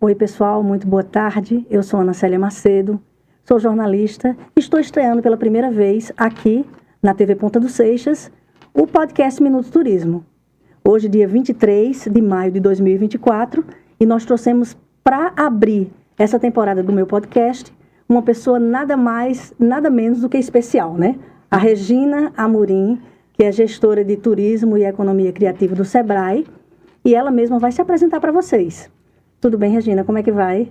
Oi, pessoal, muito boa tarde. Eu sou Ana Célia Macedo, sou jornalista e estou estreando pela primeira vez aqui na TV Ponta dos Seixas o podcast Minuto Turismo. Hoje, dia 23 de maio de 2024, e nós trouxemos para abrir essa temporada do meu podcast uma pessoa nada mais, nada menos do que especial, né? A Regina Amorim, que é gestora de turismo e economia criativa do Sebrae, e ela mesma vai se apresentar para vocês. Tudo bem, Regina? Como é que vai?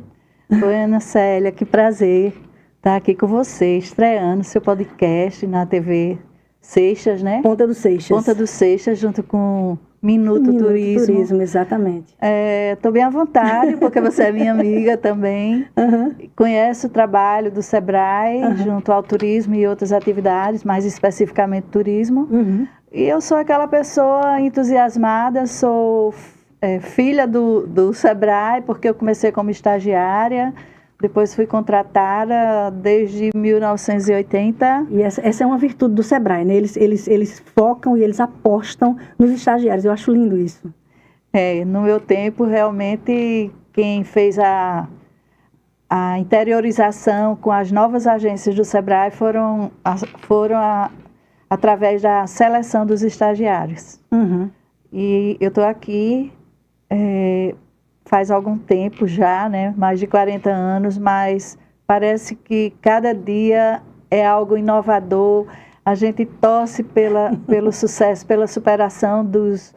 Oi, Ana Célia, que prazer estar aqui com você, estreando seu podcast na TV Seixas, né? Ponta dos Seixas. Ponta dos Seixas, junto com Minuto Turismo. Turismo, exatamente. Estou bem à vontade, porque você é minha amiga também. Conhece o trabalho do Sebrae, junto ao turismo e outras atividades, mais especificamente turismo. E eu sou aquela pessoa entusiasmada, sou filha do Sebrae, porque eu comecei como estagiária, depois fui contratada desde 1980. E essa é uma virtude do Sebrae, né? Eles focam e eles apostam nos estagiários. Eu acho lindo isso. No meu tempo, realmente, quem fez a interiorização com as novas agências do Sebrae foram através da seleção dos estagiários. E eu estou aqui faz algum tempo já, né? Mais de 40 anos, mas parece que cada dia é algo inovador. A gente torce pelo sucesso, pela superação dos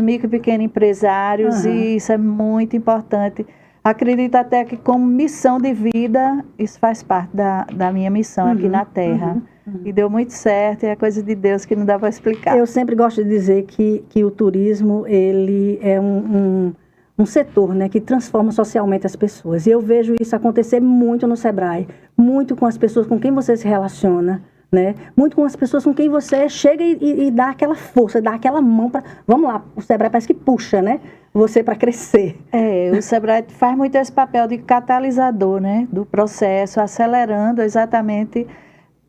micro e pequenos empresários, e isso é muito importante. Acredito até que, como missão de vida, isso faz parte da minha missão aqui na Terra. E deu muito certo, é coisa de Deus que não dá para explicar. Eu sempre gosto de dizer que o turismo, ele é um setor, né, que transforma socialmente as pessoas. E eu vejo isso acontecer muito no Sebrae, muito com as pessoas com quem você se relaciona, né? Muito com as pessoas com quem você chega e dá aquela força, dá aquela mão para... Vamos lá, o Sebrae parece que puxa, né? Você para crescer. O Sebrae faz muito esse papel de catalisador, né? Do processo, acelerando exatamente,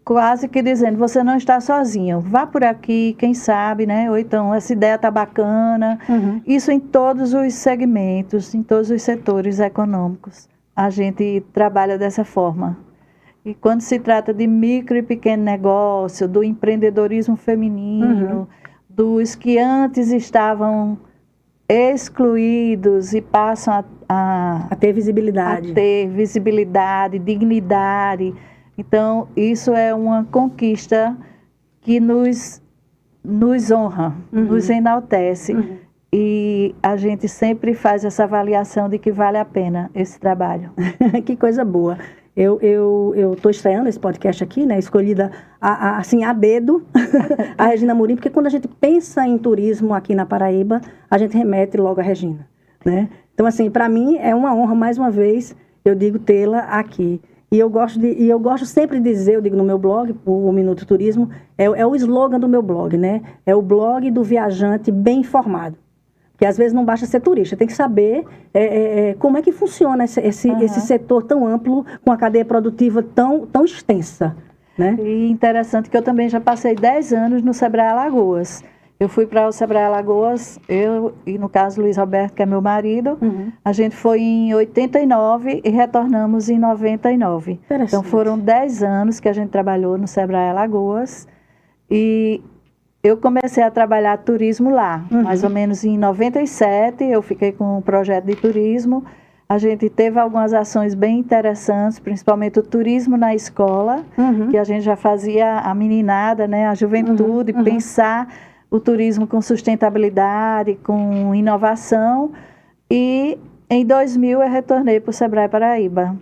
quase que dizendo, você não está sozinho, vá por aqui, quem sabe, né? Ou então, essa ideia está bacana. Isso em todos os segmentos, em todos os setores econômicos. A gente trabalha dessa forma. E quando se trata de micro e pequeno negócio, do empreendedorismo feminino, dos que antes estavam excluídos e passam a ter visibilidade. Dignidade. Então, isso é uma conquista que nos honra, nos enaltece. E a gente sempre faz essa avaliação de que vale a pena esse trabalho. Que coisa boa. Eu estou estreando esse podcast aqui, né? Escolhida assim a dedo, a Regina Amorim, porque quando a gente pensa em turismo aqui na Paraíba, a gente remete logo a Regina, né? Então, assim, para mim é uma honra, mais uma vez, eu digo, tê-la aqui. E eu gosto sempre de dizer, eu digo no meu blog, o Minuto Turismo, é o slogan do meu blog, né? É o blog do viajante bem informado. Porque às vezes não basta ser turista, tem que saber como é que funciona esse setor tão amplo, com a cadeia produtiva tão extensa, né? E interessante que eu também já passei 10 anos no Sebrae Alagoas. Eu fui para o Sebrae Alagoas, eu e no caso Luiz Roberto, que é meu marido, a gente foi em 89 e retornamos em 99. Então foram 10 anos que a gente trabalhou no Sebrae Alagoas, e eu comecei a trabalhar turismo lá, mais ou menos em 97, eu fiquei com um projeto de turismo. A gente teve algumas ações bem interessantes, principalmente o turismo na escola, que a gente já fazia a meninada, né, a juventude, pensar o turismo com sustentabilidade, com inovação. E em 2000 eu retornei para o Sebrae Paraíba.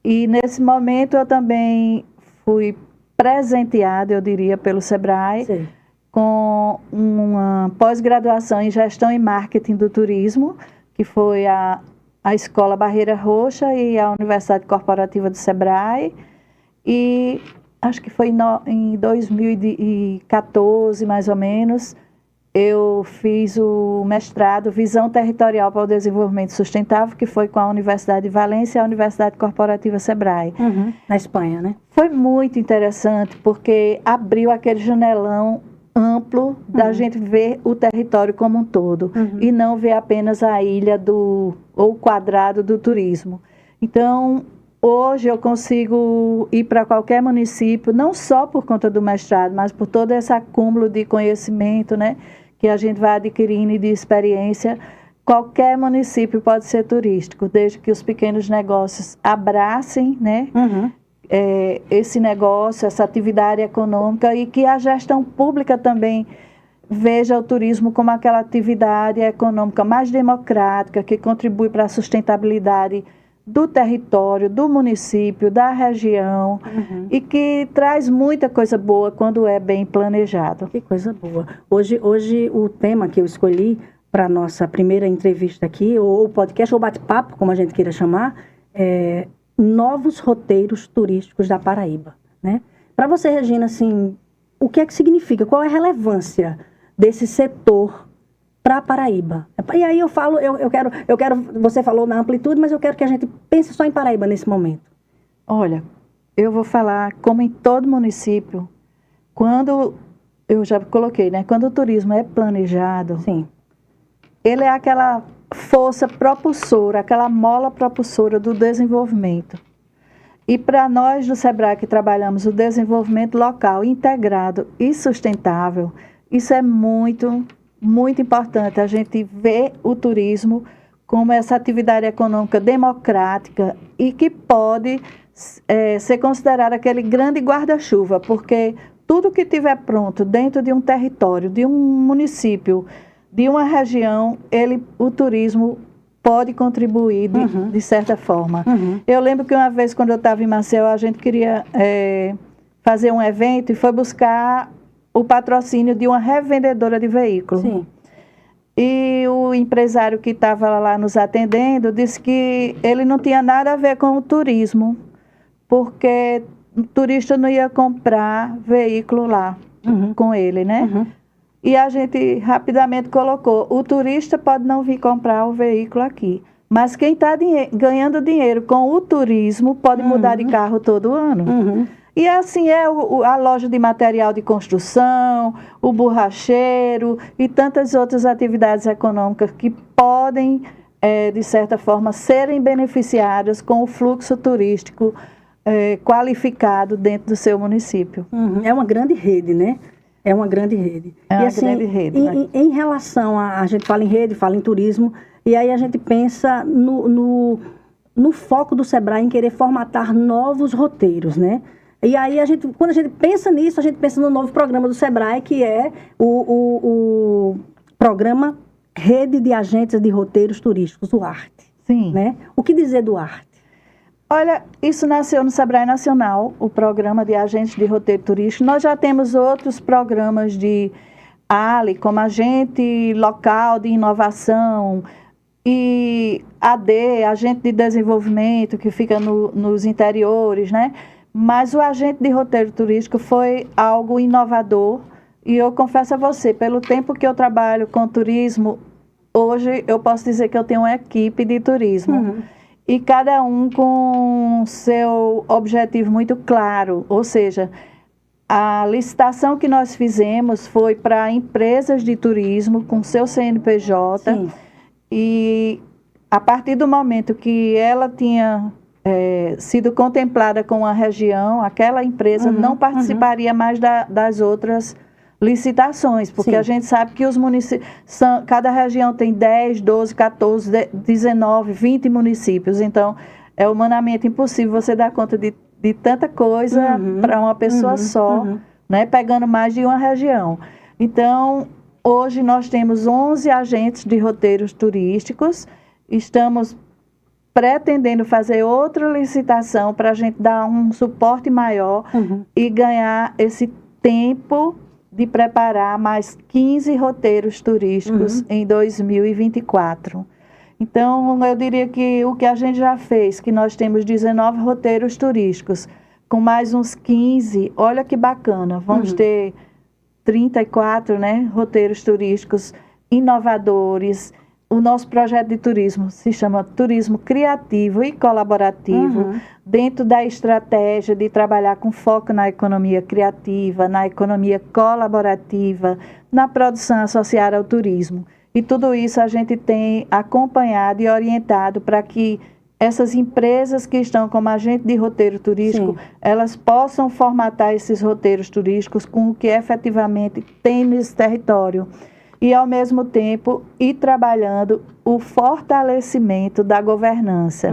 E nesse momento eu também fui presenteada, eu diria, pelo Sebrae, com uma pós-graduação em gestão e marketing do turismo, que foi a Escola Barreira Roxa e a Universidade Corporativa do Sebrae. E acho que foi em 2014, mais ou menos, eu fiz o mestrado Visão Territorial para o Desenvolvimento Sustentável, que foi com a Universidade de Valência e a Universidade Corporativa Sebrae. Na Espanha, né? Foi muito interessante, porque abriu aquele janelão amplo da gente ver o território como um todo e não ver apenas a ilha ou o quadrado do turismo. Então, hoje eu consigo ir para qualquer município, não só por conta do mestrado, mas por todo esse acúmulo de conhecimento, né, que a gente vai adquirindo e de experiência. Qualquer município pode ser turístico, desde que os pequenos negócios abracem, né, esse negócio, essa atividade econômica, e que a gestão pública também veja o turismo como aquela atividade econômica mais democrática, que contribui para a sustentabilidade do território, do município, da região, e que traz muita coisa boa quando é bem planejado. Que coisa boa. Hoje o tema que eu escolhi para a nossa primeira entrevista aqui, ou podcast, ou bate-papo, como a gente queira chamar, é novos roteiros turísticos da Paraíba, né? Para você, Regina, assim, o que é que significa? Qual é a relevância desse setor para a Paraíba? E aí eu falo, eu quero, você falou na amplitude, mas eu quero que a gente pense só em Paraíba nesse momento. Olha, eu vou falar, como em todo município, quando, eu já coloquei, né? Quando o turismo é planejado, sim, ele é aquela força propulsora, aquela mola propulsora do desenvolvimento. E para nós do SEBRAE que trabalhamos o desenvolvimento local integrado e sustentável, isso é muito, muito importante. A gente vê o turismo como essa atividade econômica democrática e que pode ser considerada aquele grande guarda-chuva, porque tudo que estiver pronto dentro de um território, de um município, de uma região, o turismo pode contribuir de certa forma. Eu lembro que uma vez, quando eu estava em Maceió, a gente queria fazer um evento e foi buscar o patrocínio de uma revendedora de veículos. Sim. E o empresário que estava lá nos atendendo disse que ele não tinha nada a ver com o turismo, porque o turista não ia comprar veículo lá com ele, né? E a gente rapidamente colocou, o turista pode não vir comprar o veículo aqui, mas quem está ganhando dinheiro com o turismo pode mudar de carro todo ano. E assim é a loja de material de construção, o borracheiro e tantas outras atividades econômicas que podem, de certa forma, serem beneficiadas com o fluxo turístico qualificado dentro do seu município. É uma grande rede, né? É uma grande rede. É uma assim, grande rede. Em relação a gente fala em rede, fala em turismo, e aí a gente pensa no foco do SEBRAE em querer formatar novos roteiros, né? E aí, quando a gente pensa nisso, a gente pensa no novo programa do SEBRAE, que é o programa Rede de Agentes de Roteiros Turísticos, o ARTE. Sim. Né? O que dizer do ARTE? Olha, isso nasceu no SEBRAE Nacional, o programa de agentes de roteiro turístico. Nós já temos outros programas de ALI, como agente local de inovação, e AD, agente de desenvolvimento, que fica nos interiores, né? Mas o agente de roteiro turístico foi algo inovador. E eu confesso a você, pelo tempo que eu trabalho com turismo, hoje eu posso dizer que eu tenho uma equipe de turismo. E cada um com seu objetivo muito claro. Ou seja, a licitação que nós fizemos foi para empresas de turismo com seu CNPJ. Sim. E a partir do momento que ela tinha sido contemplada com a região, aquela empresa não participaria mais das outras licitações, porque Sim. a gente sabe que os municípios, cada região tem 10, 12, 14, 19, 20 municípios, então é humanamente impossível você dar conta de tanta coisa para uma pessoa só, né, pegando mais de uma região. Então, hoje nós temos 11 agentes de roteiros turísticos, estamos pretendendo fazer outra licitação para a gente dar um suporte maior e ganhar esse tempo de preparar mais 15 roteiros turísticos em 2024. Então, eu diria que o que a gente já fez, que nós temos 19 roteiros turísticos, com mais uns 15, olha que bacana, vamos ter 34, né, roteiros turísticos inovadores, o nosso projeto de turismo se chama Turismo Criativo e Colaborativo, dentro da estratégia de trabalhar com foco na economia criativa, na economia colaborativa, na produção associada ao turismo. E tudo isso a gente tem acompanhado e orientado para que essas empresas que estão como agente de roteiro turístico, elas possam formatar esses roteiros turísticos com o que efetivamente tem nesse território. E, ao mesmo tempo, ir trabalhando o fortalecimento da governança.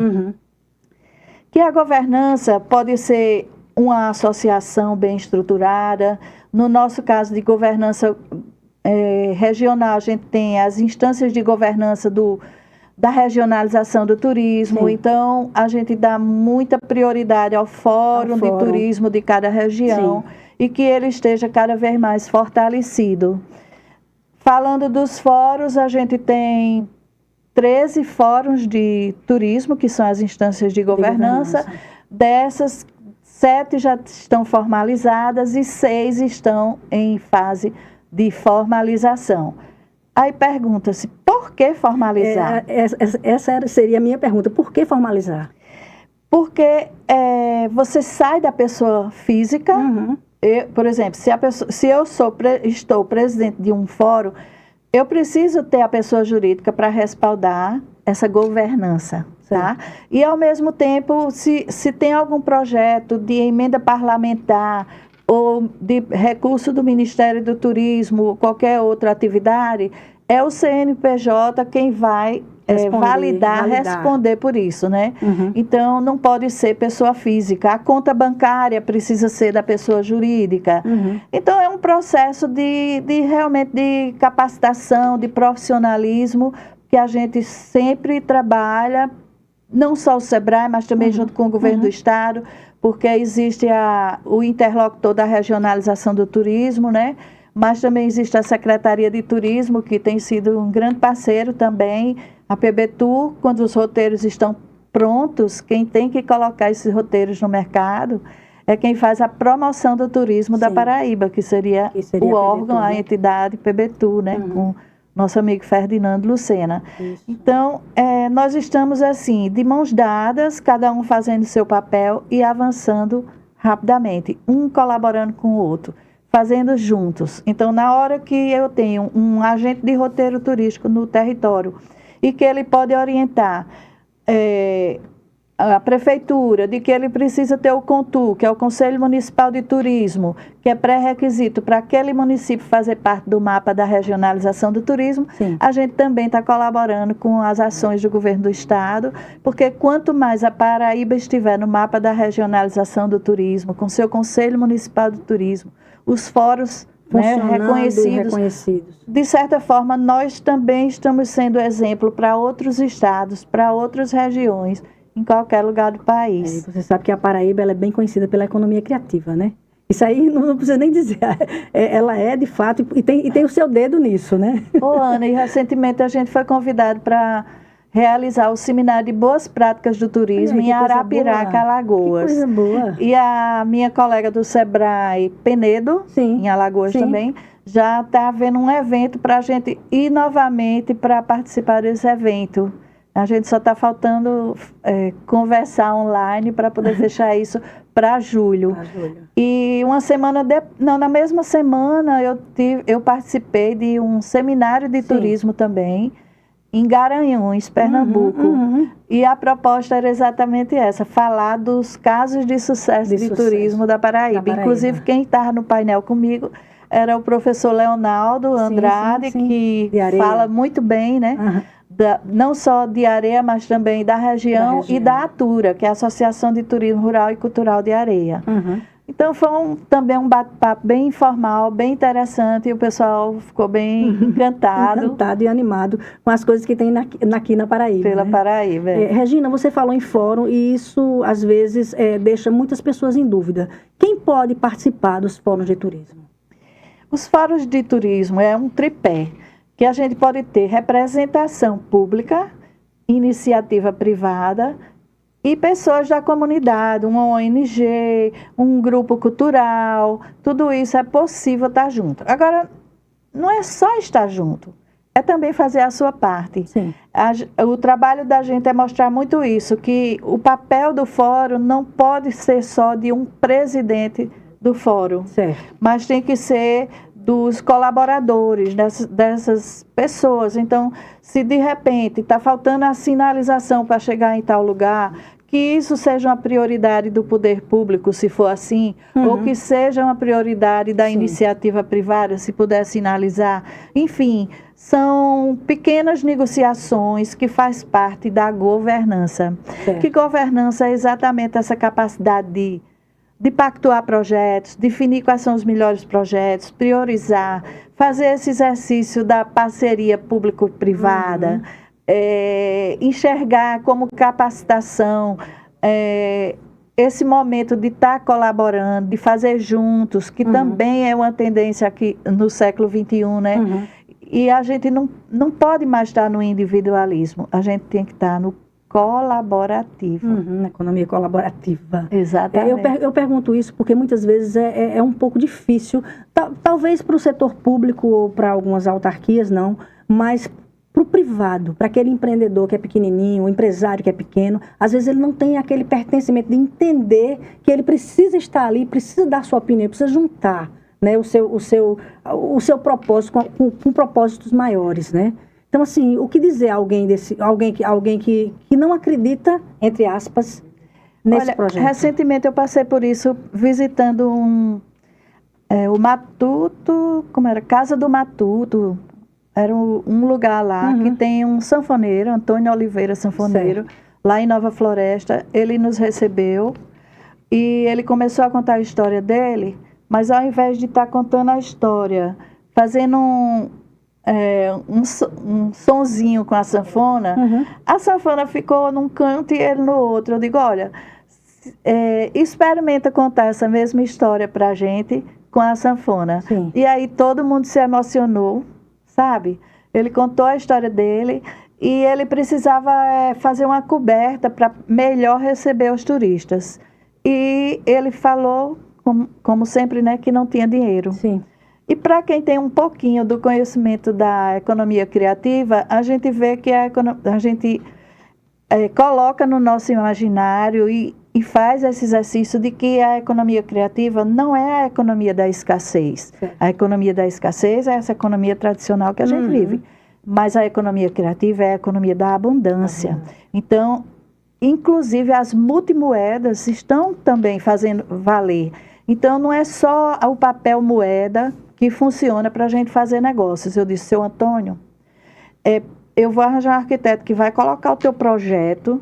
Que a governança pode ser uma associação bem estruturada. No nosso caso de governança regional, a gente tem as instâncias de governança da regionalização do turismo. Sim. Então, a gente dá muita prioridade ao fórum de turismo de cada região. Sim. E que ele esteja cada vez mais fortalecido. Falando dos fóruns, a gente tem 13 fóruns de turismo, que são as instâncias de governança. Dessas, 7 já estão formalizadas e 6 estão em fase de formalização. Aí pergunta-se, por que formalizar? Essa seria a minha pergunta, por que formalizar? Porque você sai da pessoa física... por exemplo, se eu estou presidente de um fórum, eu preciso ter a pessoa jurídica para respaldar essa governança, tá? E, ao mesmo tempo, se tem algum projeto de emenda parlamentar ou de recurso do Ministério do Turismo, qualquer outra atividade, é o CNPJ quem vai validar, responder por isso, né? Então, não pode ser pessoa física. A conta bancária precisa ser da pessoa jurídica. Então, é um processo realmente de capacitação, de profissionalismo, que a gente sempre trabalha, não só o SEBRAE, mas também junto com o governo do Estado, porque existe o interlocutor da regionalização do turismo, né? Mas também existe a Secretaria de Turismo, que tem sido um grande parceiro também. A PBTur, quando os roteiros estão prontos, quem tem que colocar esses roteiros no mercado é quem faz a promoção do turismo da Paraíba, que seria o órgão, a entidade PBTur, né? Com nosso amigo Ferdinando Lucena. Isso. Então, nós estamos assim, de mãos dadas, cada um fazendo seu papel e avançando rapidamente, um colaborando com o outro, fazendo juntos. Então, na hora que eu tenho um agente de roteiro turístico no território e que ele pode orientar a prefeitura de que ele precisa ter o CONTUR, que é o Conselho Municipal de Turismo, que é pré-requisito para aquele município fazer parte do mapa da regionalização do turismo, a gente também está colaborando com as ações do governo do Estado, porque quanto mais a Paraíba estiver no mapa da regionalização do turismo, com seu Conselho Municipal de Turismo, os fóruns reconhecidos. De certa forma, nós também estamos sendo exemplo para outros estados, para outras regiões, em qualquer lugar do país. Você sabe que a Paraíba ela é bem conhecida pela economia criativa, né? Isso aí não precisa nem dizer. Ela é, de fato, e tem o seu dedo nisso, né? Ana, e recentemente a gente foi convidado para realizar o seminário de boas práticas do turismo em Arapiraca, Alagoas. Que coisa boa. E a minha colega do SEBRAE, Penedo, em Alagoas também, já está havendo um evento para a gente ir novamente para participar desse evento. A gente só está faltando conversar online para poder fechar isso para julho. E uma semana na mesma semana eu participei de um seminário de turismo também, em Garanhuns, Pernambuco. E a proposta era exatamente essa, falar dos casos de sucesso de turismo da Paraíba. Inclusive, quem estava no painel comigo era o professor Leonardo Andrade, que fala muito bem, né? Não só de Areia, mas também da região e da ATURA, que é a Associação de Turismo Rural e Cultural de Areia. Então, foi também um bate-papo bem informal, bem interessante, e o pessoal ficou bem encantado. Encantado e animado com as coisas que tem aqui na Paraíba. Pela Paraíba. Regina, você falou em fórum, e isso, às vezes, deixa muitas pessoas em dúvida. Quem pode participar dos fóruns de turismo? Os fóruns de turismo é um tripé, que a gente pode ter representação pública, iniciativa privada e pessoas da comunidade, uma ONG, um grupo cultural, tudo isso é possível estar junto. Agora, não é só estar junto, é também fazer a sua parte. Sim. O trabalho da gente é mostrar muito isso, que o papel do fórum não pode ser só de um presidente do fórum, Certo. mas tem que ser dos colaboradores, dessas pessoas. Então, se de repente está faltando a sinalização para chegar em tal lugar, que isso seja uma prioridade do poder público, se for assim, ou que seja uma prioridade da iniciativa privada, se puder sinalizar. Enfim, são pequenas negociações que faz parte da governança. Certo. Que governança é exatamente essa capacidade de pactuar projetos, definir quais são os melhores projetos, priorizar, fazer esse exercício da parceria público-privada, enxergar como capacitação, esse momento de estar colaborando, de fazer juntos, que também é uma tendência aqui no século XXI, né? E a gente não pode mais estar no individualismo, a gente tem que estar no colaborativo. Na economia colaborativa. Exatamente. Eu pergunto isso porque muitas vezes é um pouco difícil, talvez para o setor público ou para algumas autarquias não, mas para o privado, para aquele empreendedor que é pequenininho, o empresário que é pequeno, às vezes ele não tem aquele pertencimento de entender que ele precisa estar ali, precisa dar sua opinião, precisa juntar, né, o seu propósito com propósitos maiores, né? Então, assim, o que dizer a alguém que não acredita, entre aspas, nesse projeto? Recentemente eu passei por isso visitando o Matuto, como era? Casa do Matuto. Era um lugar lá que tem um sanfoneiro, Antônio Oliveira, sanfoneiro, lá em Nova Floresta. Ele nos recebeu e ele começou a contar a história dele, mas ao invés de estar contando a história, fazendo um sonzinho com a sanfona, a sanfona ficou num canto e ele no outro. Eu digo, olha, experimenta contar essa mesma história pra gente com a sanfona. Sim. E aí todo mundo se emocionou, sabe? Ele contou a história dele e ele precisava fazer uma coberta para melhor receber os turistas. E ele falou, como sempre, né, que não tinha dinheiro. Sim. E para quem tem um pouquinho do conhecimento da economia criativa, a gente vê que a gente coloca no nosso imaginário e faz esse exercício de que a economia criativa não é a economia da escassez. Certo. A economia da escassez é essa economia tradicional que a gente vive. Mas a economia criativa é a economia da abundância. Então, inclusive as multimoedas estão também fazendo valer. Então, não é só o papel moeda que funciona para a gente fazer negócios. Eu disse, seu Antônio, eu vou arranjar um arquiteto que vai colocar o teu projeto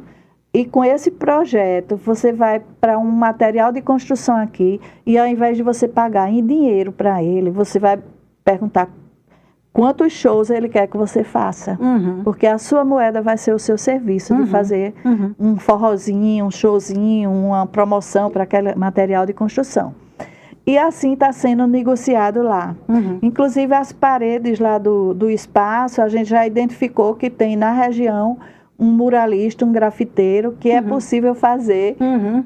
e com esse projeto você vai para um material de construção aqui e ao invés de você pagar em dinheiro para ele, você vai perguntar quantos shows ele quer que você faça. Porque a sua moeda vai ser o seu serviço de fazer um forrozinho, um showzinho, uma promoção para aquele material de construção. E assim está sendo negociado lá. Inclusive as paredes lá do espaço, a gente já identificou que tem na região um muralista, um grafiteiro, que é possível fazer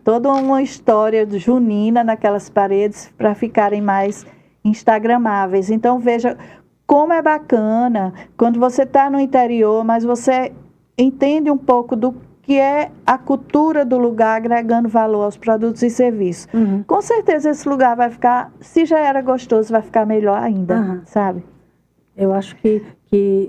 toda uma história junina naquelas paredes para ficarem mais instagramáveis. Então veja como é bacana quando você está no interior, mas você entende um pouco do que é a cultura do lugar agregando valor aos produtos e serviços. Com certeza esse lugar vai ficar, se já era gostoso, vai ficar melhor ainda, sabe? Eu acho que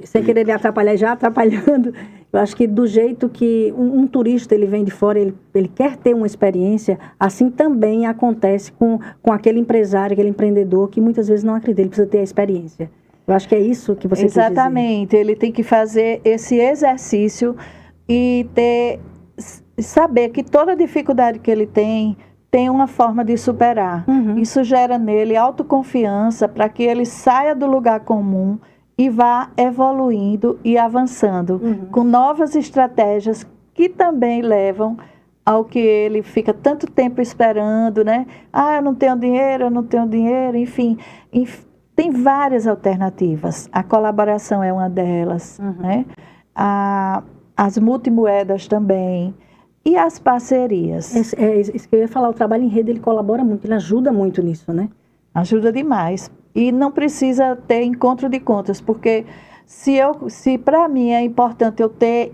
sem querer lhe atrapalhar, já atrapalhando, eu acho que do jeito que um turista ele vem de fora, ele quer ter uma experiência, assim também acontece com aquele empresário, aquele empreendedor que muitas vezes não acredita, ele precisa ter a experiência. Eu acho que é isso que você quis dizer. Exatamente, ele tem que fazer esse exercício e saber que toda dificuldade que ele tem uma forma de superar. Isso gera nele autoconfiança para que ele saia do lugar comum e vá evoluindo e avançando com novas estratégias que também levam ao que ele fica tanto tempo esperando, né? Eu não tenho dinheiro, enfim. Tem várias alternativas. A colaboração é uma delas, né? As multimoedas também. E as parcerias. Isso que eu ia falar, o trabalho em rede, ele colabora muito, ele ajuda muito nisso, né? Ajuda demais. E não precisa ter encontro de contas, porque Se para mim é importante eu ter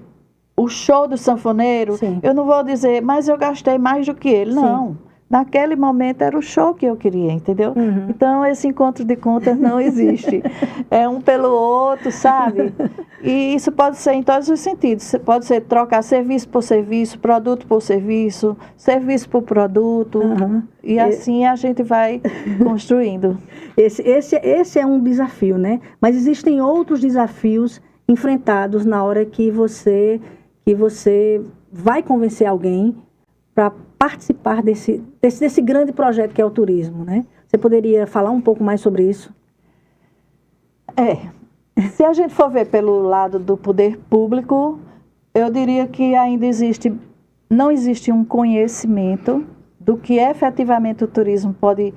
o show do sanfoneiro, Sim. eu não vou dizer, mas eu gastei mais do que ele. Sim. Não. Naquele momento era o show que eu queria, entendeu? Uhum. Então, esse encontro de contas não existe. É um pelo outro, sabe? E isso pode ser em todos os sentidos. Pode ser trocar serviço por serviço, produto por serviço, serviço por produto. Uhum. E assim a gente vai construindo. Esse é um desafio, né? Mas existem outros desafios enfrentados na hora que você vai convencer alguém para participar desse grande projeto que é o turismo, né? Você poderia falar um pouco mais sobre isso? Se a gente for ver pelo lado do poder público, eu diria que ainda não existe um conhecimento do que efetivamente o turismo pode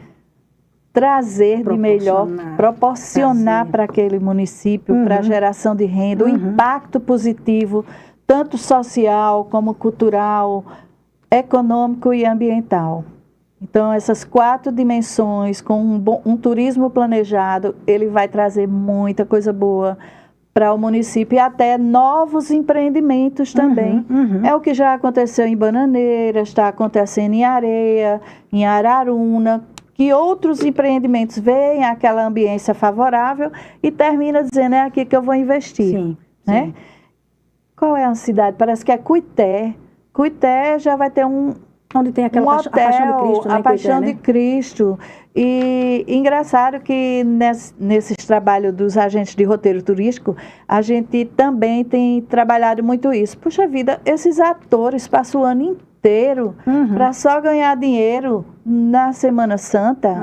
trazer de melhor, proporcionar para aquele município, para a geração de renda, o impacto positivo, tanto social como cultural, econômico e ambiental. Então, essas 4 dimensões, com um turismo planejado, ele vai trazer muita coisa boa para o município e até novos empreendimentos também. É o que já aconteceu em Bananeiras, está acontecendo em Areia, em Araruna, que outros empreendimentos veem aquela ambiência favorável e termina dizendo, é aqui que eu vou investir. Sim, né? sim. Qual é a cidade? Parece que é Cuité. Cuité já vai ter onde tem aquela hotel, a Paixão de Cristo, né? A Paixão de Cristo. E engraçado que nesses trabalhos dos agentes de roteiro turístico, a gente também tem trabalhado muito isso. Puxa vida, esses atores passam o ano inteiro para só ganhar dinheiro na Semana Santa.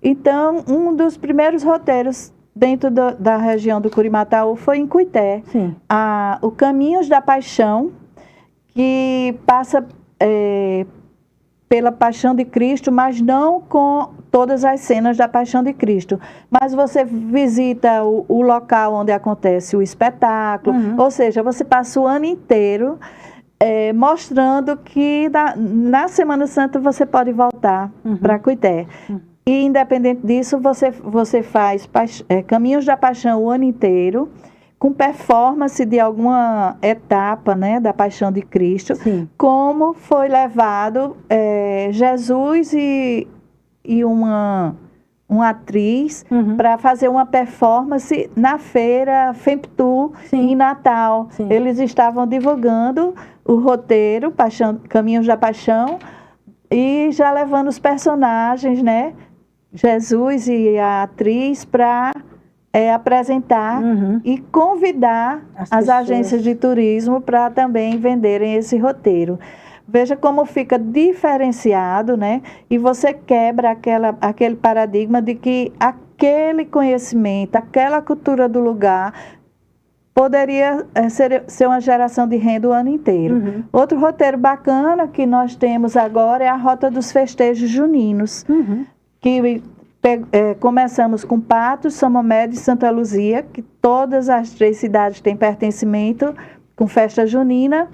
Então, um dos primeiros roteiros dentro da região do Curimataú foi em Cuité. Sim. O Caminhos da Paixão, que passa pela Paixão de Cristo, mas não com todas as cenas da Paixão de Cristo. Mas você visita o local onde acontece o espetáculo, ou seja, você passa o ano inteiro mostrando que na Semana Santa você pode voltar para Cuité. E, independente disso, você faz Caminhos da Paixão o ano inteiro, com performance de alguma etapa, né, da Paixão de Cristo, Sim. como foi levado Jesus e uma atriz para fazer uma performance na feira Femptu, em Natal. Sim. Eles estavam divulgando o roteiro, Caminhos da Paixão, e já levando os personagens, né, Jesus e a atriz, para apresentar e convidar as agências de turismo para também venderem esse roteiro. Veja como fica diferenciado, né? E você quebra aquele paradigma de que aquele conhecimento, aquela cultura do lugar poderia ser uma geração de renda o ano inteiro. Outro roteiro bacana que nós temos agora é a Rota dos Festejos Juninos, que começamos com Patos, São Momé e Santa Luzia, que todas as 3 cidades têm pertencimento com festa junina.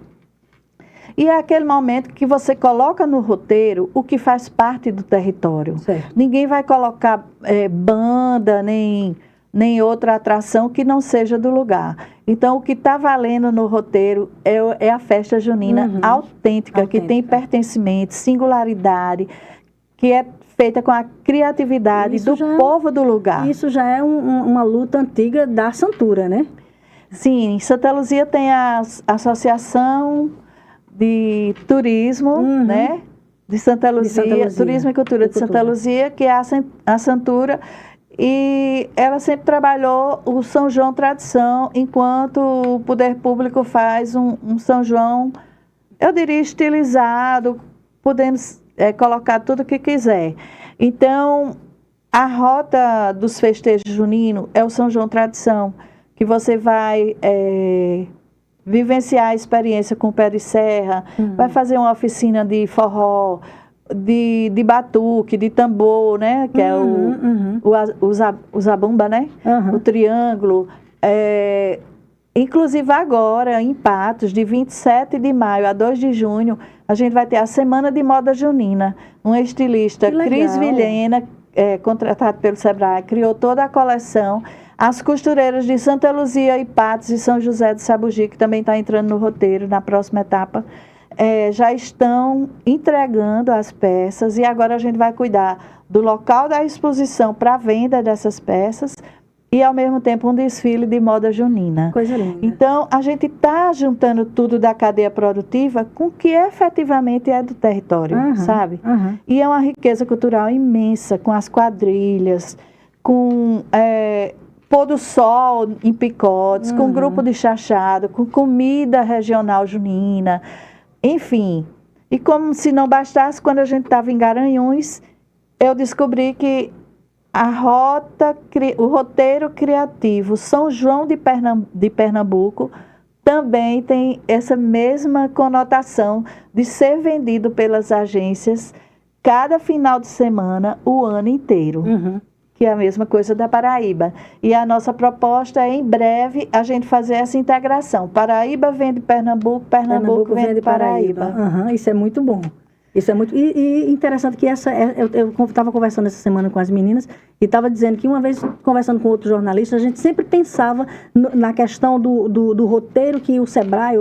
E é aquele momento que você coloca no roteiro o que faz parte do território. Certo. Ninguém vai colocar banda, nem outra atração que não seja do lugar. Então, o que está valendo no roteiro é a festa junina autêntica, que tem pertencimento, singularidade, que é feita com a criatividade do povo do lugar. Isso já é uma luta antiga da Santura, né? Sim, em Santa Luzia tem a Associação de Turismo, né? De Santa Luzia, Turismo e Cultura de Santa Luzia, que é a Santura, e ela sempre trabalhou o São João Tradição, enquanto o poder público faz um São João, eu diria, estilizado, podendo colocar tudo o que quiser. Então, a rota dos festejos juninos é o São João Tradição, que você vai vivenciar a experiência com o pé de serra, vai fazer uma oficina de forró, de batuque, de tambor, né? Que é o zabumba, né? O triângulo. Inclusive agora, em Patos, de 27 de maio a 2 de junho, a gente vai ter a Semana de Moda Junina. Um estilista, Cris Vilhena, contratado pelo Sebrae, criou toda a coleção. As costureiras de Santa Luzia e Patos e São José do Sabugi, que também está entrando no roteiro na próxima etapa, já estão entregando as peças, e agora a gente vai cuidar do local da exposição para a venda dessas peças e, ao mesmo tempo, um desfile de moda junina. Coisa linda. Então, a gente está juntando tudo da cadeia produtiva com o que efetivamente é do território, sabe? E é uma riqueza cultural imensa, com as quadrilhas, com pôr do sol em picotes, com grupo de chachado, com comida regional junina, enfim. E como se não bastasse, quando a gente estava em Garanhuns, eu descobri que o roteiro criativo São João de Pernambuco também tem essa mesma conotação de ser vendido pelas agências cada final de semana, o ano inteiro. Que é a mesma coisa da Paraíba. E a nossa proposta é, em breve, a gente fazer essa integração. Paraíba vende Pernambuco, Pernambuco vende Paraíba. Isso é muito bom. Isso é muito... E interessante que eu estava conversando essa semana com as meninas e estava dizendo que, uma vez conversando com outro jornalista, a gente sempre pensava na questão do roteiro que o Sebrae,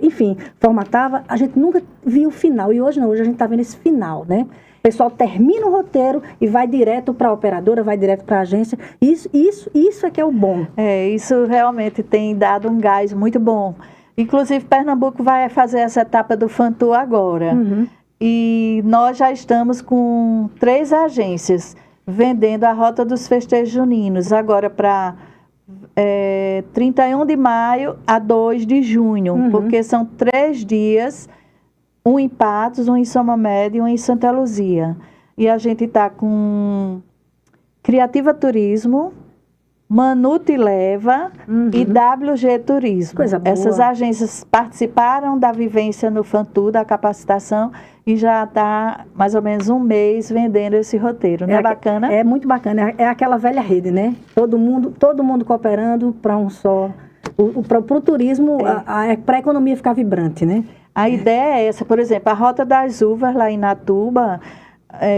enfim, formatava. A gente nunca via o final. E hoje não, hoje a gente está vendo esse final, né? O pessoal termina o roteiro e vai direto para a operadora, vai direto para a agência. Isso é que é o bom. Isso realmente tem dado um gás muito bom. Inclusive, Pernambuco vai fazer essa etapa do Fantour agora. E nós já estamos com 3 agências vendendo a Rota dos Festejos Juninos, agora para 31 de maio a 2 de junho, porque são 3 dias, um em Patos, um em Soma Média e um em Santa Luzia. E a gente está com Criativa Turismo, Manute Leva e WG Turismo. Coisa boa. Essas agências participaram da vivência no Fantour, da capacitação, e já está mais ou menos um mês vendendo esse roteiro. Não é bacana? É muito bacana. É aquela velha rede, né? Todo mundo cooperando para um só. Para o turismo, para a economia ficar vibrante, né? A ideia é essa. Por exemplo, a Rota das Uvas lá em Natuba,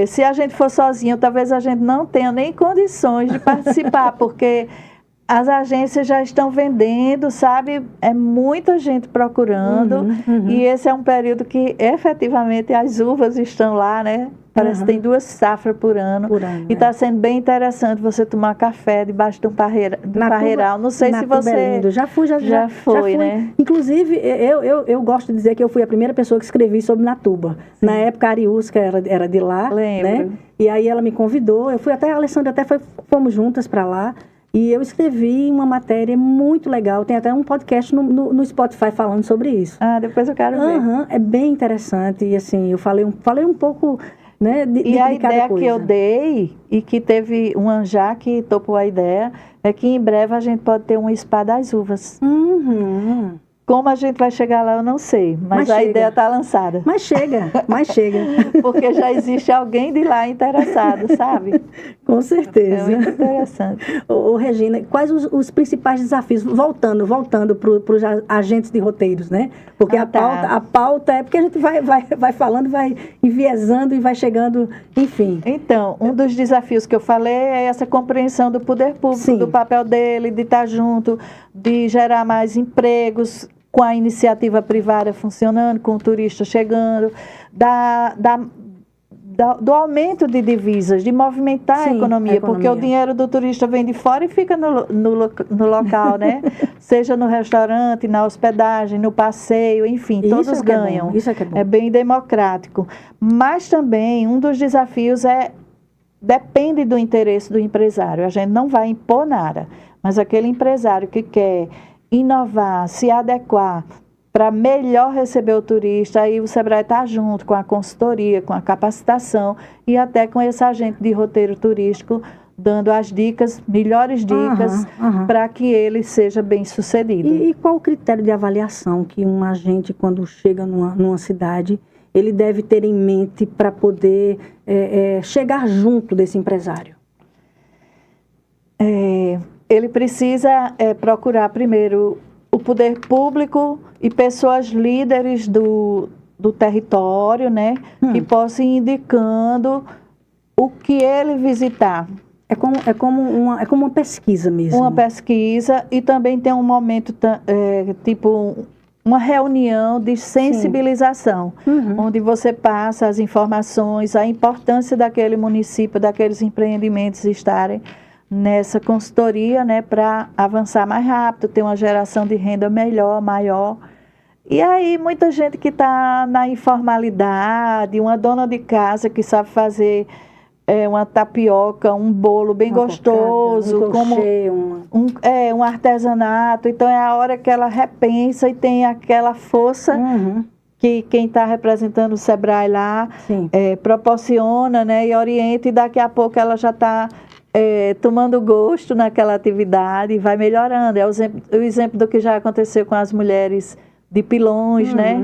se a gente for sozinho, talvez a gente não tenha nem condições de participar, porque as agências já estão vendendo, sabe? É muita gente procurando, e esse é um período que efetivamente as uvas estão lá, né? Parece que tem 2 safras por ano. E está sendo bem interessante você tomar café debaixo de um parreiral. Não sei se você... É lindo. Já fui, já foi, né? Inclusive, eu gosto de dizer que eu fui a primeira pessoa que escrevi sobre Natuba. Sim. Na época, a Ariusca era de lá. Lembro. Né? E aí ela me convidou. Eu fui até, a Alessandra fomos juntas para lá. E eu escrevi uma matéria muito legal. Tem até um podcast no Spotify falando sobre isso. Depois eu quero ver. É bem interessante. E assim, eu falei um pouco... Né, e a ideia que eu dei, e que teve um Anjá que topou a ideia, é que em breve a gente pode ter um Spa das Uvas. Como a gente vai chegar lá, eu não sei, mas a ideia está lançada. Mas chega. Porque já existe alguém de lá interessado, sabe? Com certeza. É muito interessante. Regina, quais os principais desafios? Voltando para os agentes de roteiros, né? Porque a pauta é porque a gente vai falando, vai enviesando e vai chegando, enfim. Então, um dos desafios que eu falei é essa compreensão do poder público, Sim. do papel dele, de estar junto, de gerar mais empregos, com a iniciativa privada funcionando, com o turista chegando, do aumento de divisas, de movimentar a economia, porque o dinheiro do turista vem de fora e fica no local, né? Seja no restaurante, na hospedagem, no passeio, enfim, todos ganham. Isso é que é bom. É bem democrático. Mas também, um dos desafios depende do interesse do empresário. A gente não vai impor nada, mas aquele empresário que quer inovar, se adequar para melhor receber o turista, aí o Sebrae está junto com a consultoria, com a capacitação e até com esse agente de roteiro turístico, dando as dicas, melhores dicas, para que ele seja bem sucedido. E qual o critério de avaliação que um agente, quando chega numa cidade, ele deve ter em mente para poder chegar junto desse empresário? Ele precisa procurar primeiro o poder público e pessoas líderes do território, né? Que possam ir indicando o que ele visitar. É como uma pesquisa mesmo. Uma pesquisa, e também tem um momento, tipo, uma reunião de sensibilização, onde você passa as informações, a importância daquele município, daqueles empreendimentos estarem nessa consultoria, né, para avançar mais rápido, ter uma geração de renda melhor, maior. E aí, muita gente que está na informalidade, uma dona de casa que sabe fazer uma tapioca, um bolo bem gostoso, cocada, como crochê, um artesanato. Então, é a hora que ela repensa e tem aquela força que quem está representando o Sebrae lá proporciona, né, e orienta, e daqui a pouco ela já está tomando gosto naquela atividade e vai melhorando. É o exemplo do que já aconteceu com as mulheres de Pilões, né,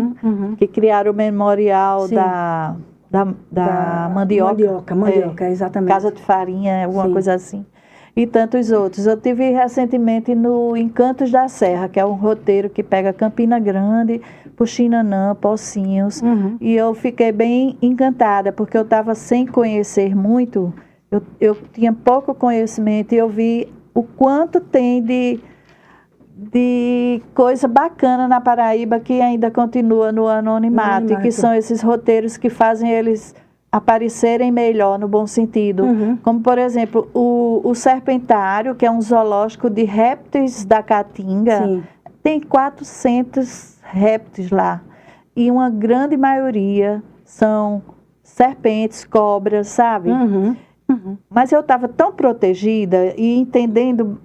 que criaram o memorial da mandioca. Mandioca, exatamente. Casa de farinha, alguma coisa assim. E tantos outros. Eu tive recentemente no Encantos da Serra, que é um roteiro que pega Campina Grande, Puxinanã, Pocinhos. E eu fiquei bem encantada, porque eu estava sem conhecer muito, eu tinha pouco conhecimento, e eu vi o quanto tem de coisa bacana na Paraíba que ainda continua no anonimato, e que são esses roteiros que fazem eles aparecerem melhor, no bom sentido. Como, por exemplo, o Serpentário, que é um zoológico de répteis da Caatinga, tem 400 répteis lá, e uma grande maioria são serpentes, cobras, sabe? Mas eu estava tão protegida e entendendo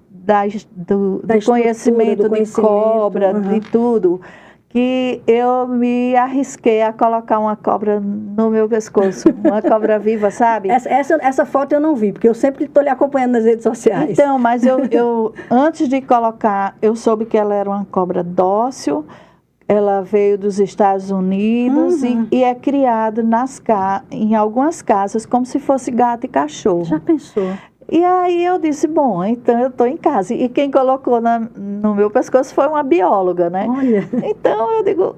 do conhecimento de cobra, de tudo, que eu me arrisquei a colocar uma cobra no meu pescoço, uma cobra viva, sabe? Essa foto eu não vi, porque eu sempre estou lhe acompanhando nas redes sociais. Então, mas eu antes de colocar, eu soube que ela era uma cobra dócil, ela veio dos Estados Unidos e é criada em algumas casas como se fosse gato e cachorro. Já pensou? E aí eu disse, bom, então eu estou em casa. E quem colocou no meu pescoço foi uma bióloga, né? Olha. Então eu digo,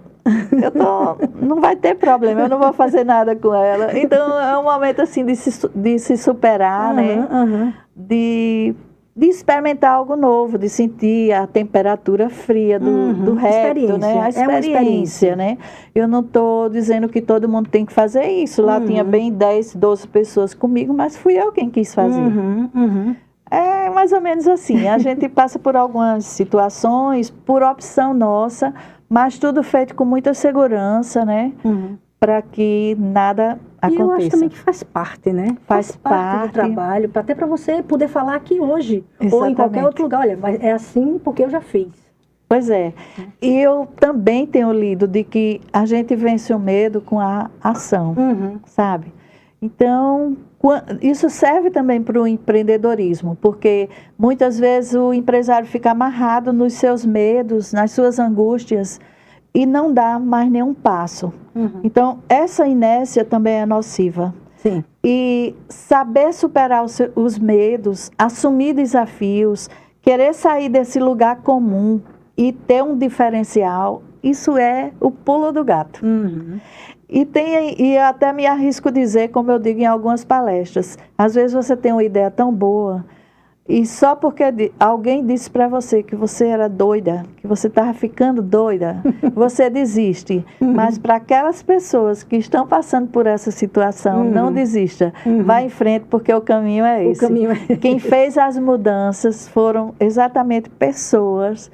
não vai ter problema, eu não vou fazer nada com ela. Então é um momento assim de se superar, né? De experimentar algo novo, de sentir a temperatura fria do réptil, né? A experiência, né? Eu não estou dizendo que todo mundo tem que fazer isso. Lá tinha bem 10, 12 pessoas comigo, mas fui eu quem quis fazer. É mais ou menos assim. A gente passa por algumas situações, por opção nossa, mas tudo feito com muita segurança, né? Para que nada aconteça. E eu acho também que faz parte, né? Faz parte do trabalho, até para você poder falar aqui hoje. Exatamente. Ou em qualquer outro lugar. Olha, é assim porque eu já fiz. Pois é. E eu também tenho lido de que a gente vence o medo com a ação, sabe? Então, isso serve também para o empreendedorismo, porque muitas vezes o empresário fica amarrado nos seus medos, nas suas angústias, e não dá mais nenhum passo. Então, essa inércia também é nociva. Sim. E saber superar os medos, assumir desafios, querer sair desse lugar comum e ter um diferencial, isso é o pulo do gato. E até me arrisco dizer, como eu digo em algumas palestras, às vezes você tem uma ideia tão boa, e só porque alguém disse para você que você era doida, que você estava ficando doida, você desiste. Mas para aquelas pessoas que estão passando por essa situação, não desista. Vá em frente, porque o caminho é esse. Quem fez as mudanças foram exatamente pessoas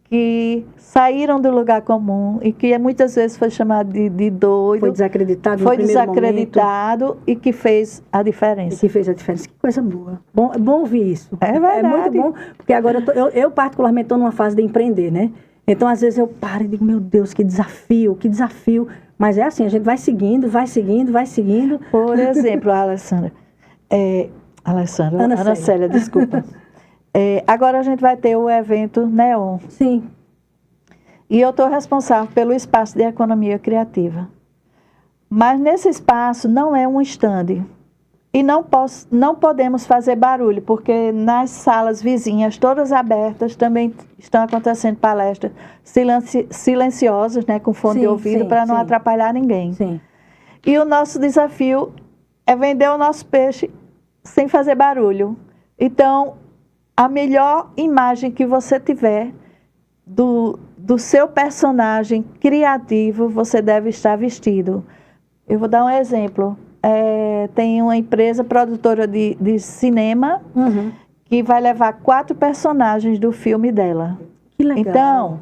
que saíram do lugar comum e que muitas vezes foi chamado de doido. Foi desacreditado no Foi primeiro desacreditado momento. E que fez a diferença. E que fez a diferença. Que coisa boa. É bom ouvir isso. É verdade. É muito bom, porque agora eu particularmente estou numa fase de empreender, né? Então, às vezes eu paro e digo, meu Deus, que desafio, que desafio. Mas é assim, a gente vai seguindo, vai seguindo, vai seguindo. Por exemplo, Ana Célia, desculpa. Agora a gente vai ter o evento Neon. Sim. E eu estou responsável pelo espaço de economia criativa. Mas nesse espaço não é um stand. E não podemos fazer barulho, porque nas salas vizinhas, todas abertas, também estão acontecendo palestras silenciosas, né, com fone de ouvido, para não atrapalhar ninguém. Sim. E o nosso desafio é vender o nosso peixe sem fazer barulho. Então, a melhor imagem que você tiver do seu personagem criativo, você deve estar vestido. Eu vou dar um exemplo. Tem uma empresa produtora de cinema que vai levar 4 personagens do filme dela. Que legal. Então,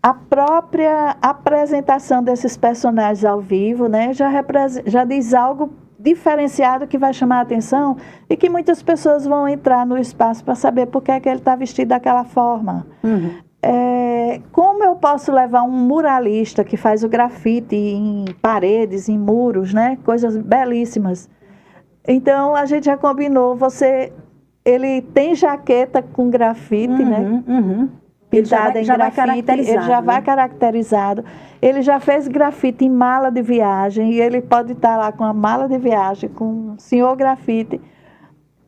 a própria apresentação desses personagens ao vivo, né, já diz algo diferenciado que vai chamar a atenção e que muitas pessoas vão entrar no espaço para saber por que é que ele está vestido daquela forma. Como eu posso levar um muralista que faz o grafite em paredes, em muros, né? Coisas belíssimas. Então, a gente já combinou, ele tem jaqueta com grafite, né? Pintada em grafite, ele já vai caracterizado. Ele já fez grafite em mala de viagem e ele pode estar lá com a mala de viagem, com o senhor grafite.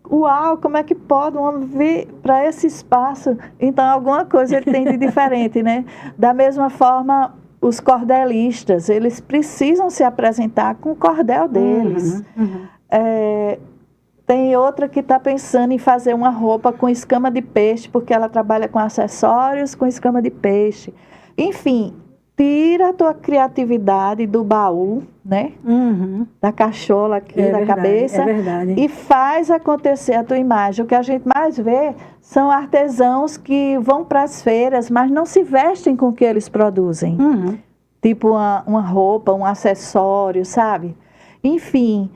Uau, como é que pode um homem vir para esse espaço? Então, alguma coisa ele tem de diferente, né? Da mesma forma, os cordelistas, eles precisam se apresentar com o cordel deles. Tem outra que está pensando em fazer uma roupa com escama de peixe, porque ela trabalha com acessórios com escama de peixe. Enfim, tira a tua criatividade do baú, né? Da cachola aqui, da cabeça. E faz acontecer a tua imagem. O que a gente mais vê são artesãos que vão para as feiras, mas não se vestem com o que eles produzem. Tipo uma roupa, um acessório, sabe? Enfim,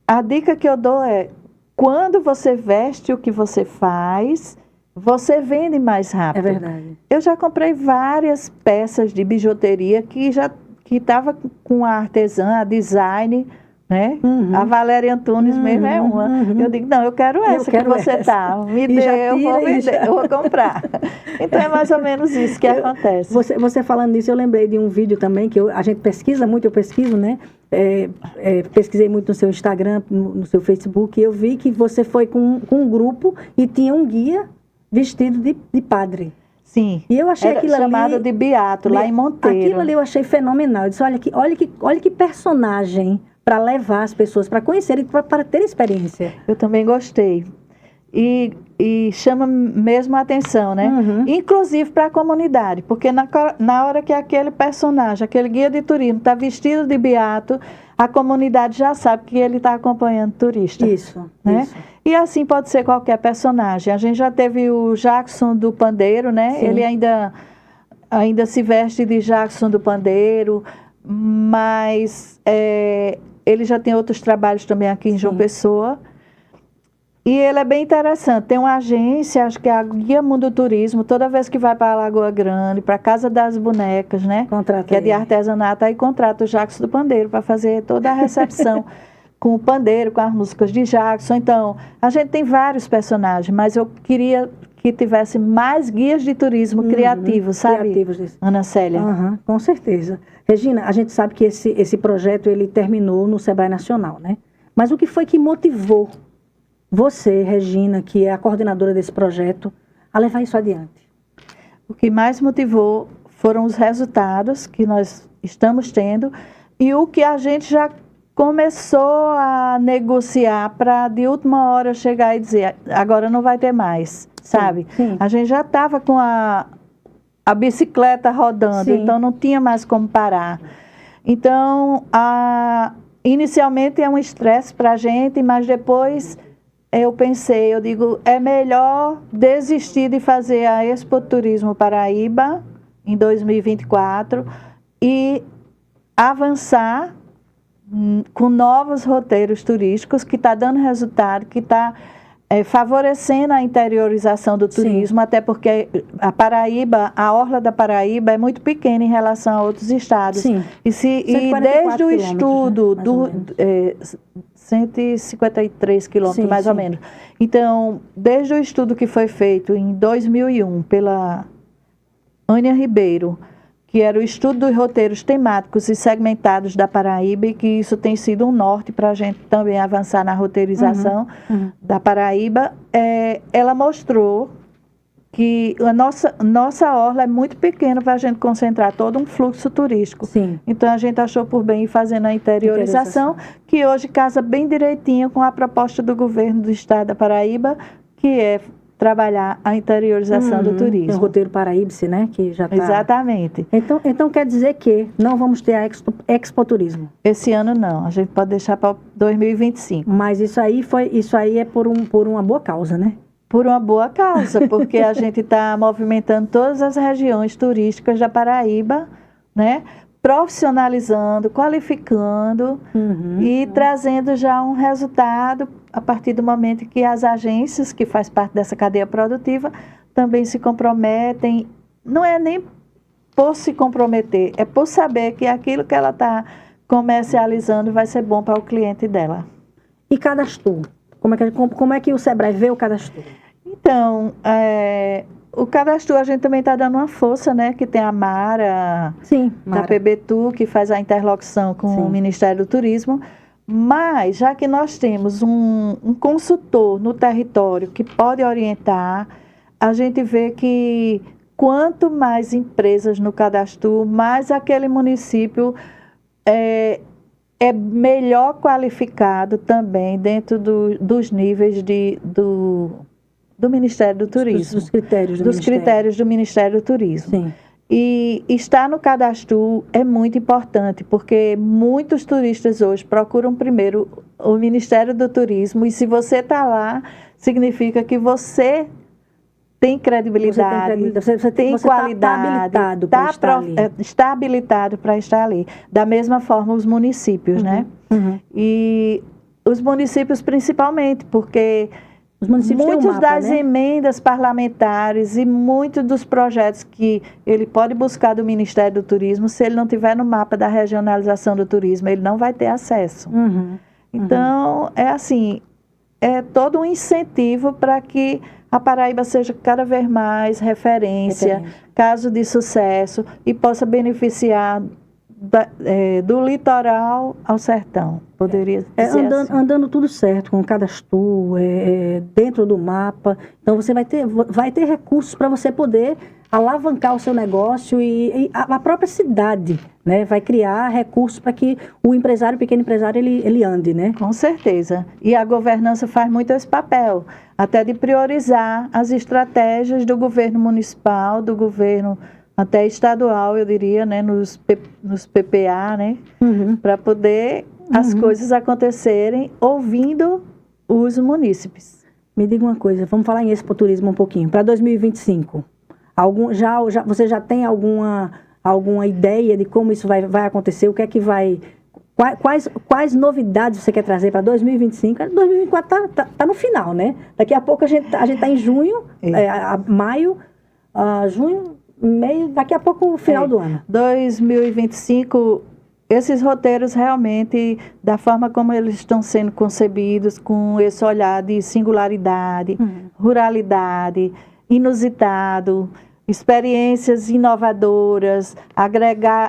a dica que eu dou é, quando você veste o que você faz, você vende mais rápido. É verdade. Eu já comprei várias peças de bijuteria que estava com a artesã, a design, né? A Valéria Antunes mesmo é uma. Eu digo, não, eu quero essa que você tá. Me dê, eu vou comprar. Então é mais ou menos isso que acontece. Você falando nisso, eu lembrei de um vídeo também, que a gente pesquisa muito, eu pesquiso, né? Pesquisei muito no seu Instagram, no seu Facebook, e eu vi que você foi com um grupo e tinha um guia vestido de padre. Sim, e eu achei aquilo chamado de Beato, lá em Monteiro. Aquilo ali eu achei fenomenal. Eu disse, olha que personagem para levar as pessoas, para conhecerem, para ter experiência. Eu também gostei. E chama mesmo a atenção, né? Inclusive para a comunidade, porque na hora que aquele personagem, aquele guia de turismo está vestido de beato, a comunidade já sabe que ele está acompanhando turista. Isso, né? Isso. E assim pode ser qualquer personagem. A gente já teve o Jackson do Pandeiro, né? Sim. Ele ainda se veste de Jackson do Pandeiro, mas ele já tem outros trabalhos também aqui em João Pessoa. E ele é bem interessante. Tem uma agência, acho que é a Guia Mundo Turismo, toda vez que vai para a Lagoa Grande, para a Casa das Bonecas, né? Que é de artesanato, aí contrata o Jackson do Pandeiro para fazer toda a recepção com o pandeiro, com as músicas de Jackson. Então, a gente tem vários personagens, mas eu queria que tivesse mais guias de turismo criativos, sabe? Criativos, Ana Célia. Com certeza. Regina, a gente sabe que esse projeto ele terminou no Sebrae Nacional, né? Mas o que foi que motivou você, Regina, que é a coordenadora desse projeto, a levar isso adiante? O que mais motivou foram os resultados que nós estamos tendo e o que a gente já começou a negociar para de última hora chegar e dizer, agora não vai ter mais, sabe? Sim. A gente já estava com a bicicleta rodando, então não tinha mais como parar. Então, inicialmente é um estresse para a gente, mas depois eu digo, é melhor desistir de fazer a Expo Turismo Paraíba em 2024 e avançar com novos roteiros turísticos que está dando resultado, que está favorecendo a interiorização do turismo, até porque a Paraíba, a orla da Paraíba é muito pequena em relação a outros estados. Sim. E desde o estudo do 153 quilômetros, mais ou menos. Então, desde o estudo que foi feito em 2001 pela Ânia Ribeiro, que era o estudo dos roteiros temáticos e segmentados da Paraíba, e que isso tem sido um norte para a gente também avançar na roteirização da Paraíba, ela mostrou que a nossa orla é muito pequena para a gente concentrar todo um fluxo turístico. Sim. Então, a gente achou por bem ir fazendo a interiorização, que hoje casa bem direitinho com a proposta do governo do estado da Paraíba, que é trabalhar a interiorização do turismo. Tem o roteiro Paraíba-se, né? Que já tá... Exatamente. Então quer dizer que não vamos ter a Expo Turismo. Esse ano não, a gente pode deixar para 2025. Mas isso aí é por uma boa causa, né? Por uma boa causa, porque a gente está movimentando todas as regiões turísticas da Paraíba, né? Profissionalizando, qualificando e trazendo já um resultado a partir do momento que as agências que faz parte dessa cadeia produtiva também se comprometem. Não é nem por se comprometer, é por saber que aquilo que ela está comercializando vai ser bom para o cliente dela. E Cadastro? Como é que o Sebrae vê o Cadastro? Então, o Cadastro a gente também está dando uma força, né? Que tem a Mara, Sim, da PBTU, que faz a interlocução com o Ministério do Turismo. Mas, já que nós temos um consultor no território que pode orientar, a gente vê que quanto mais empresas no Cadastro, mais aquele município é melhor qualificado também dentro dos níveis do Ministério do Turismo. Dos critérios do dos Ministério. Critérios do Ministério do Turismo. Sim. E estar no Cadastro é muito importante, porque muitos turistas hoje procuram primeiro o Ministério do Turismo, e se você está lá, significa que você tem credibilidade, você tem qualidade, está habilitado para estar ali. Da mesma forma os municípios, né? E os municípios principalmente, porque os municípios muitas têm um mapa, das né? emendas parlamentares e muitos dos projetos que ele pode buscar do Ministério do Turismo, se ele não tiver no mapa da regionalização do turismo, ele não vai ter acesso. Então, é assim, é todo um incentivo para que a Paraíba seja cada vez mais referência, caso de sucesso, e possa beneficiar do litoral ao sertão, poderia dizer assim. Andando tudo certo, com o Cadastro, dentro do mapa. Então, você vai ter recursos para você poder alavancar o seu negócio, e a própria cidade, né, vai criar recursos para que o pequeno empresário, ele ande, né? Com certeza. E a governança faz muito esse papel, até de priorizar as estratégias do governo municipal, do governo até estadual, eu diria, né, nos PPA, né, para poder as coisas acontecerem ouvindo os munícipes. Me diga uma coisa, vamos falar em Expo Turismo um pouquinho. Para 2025, você já tem alguma ideia de como isso vai acontecer? O que é que vai... Quais novidades você quer trazer para 2025? 2024 tá no final, né? Daqui a pouco a gente tá em junho, maio, junho... meio, daqui a pouco, o final do ano. 2025, esses roteiros realmente, da forma como eles estão sendo concebidos, com esse olhar de singularidade, ruralidade, inusitado, experiências inovadoras,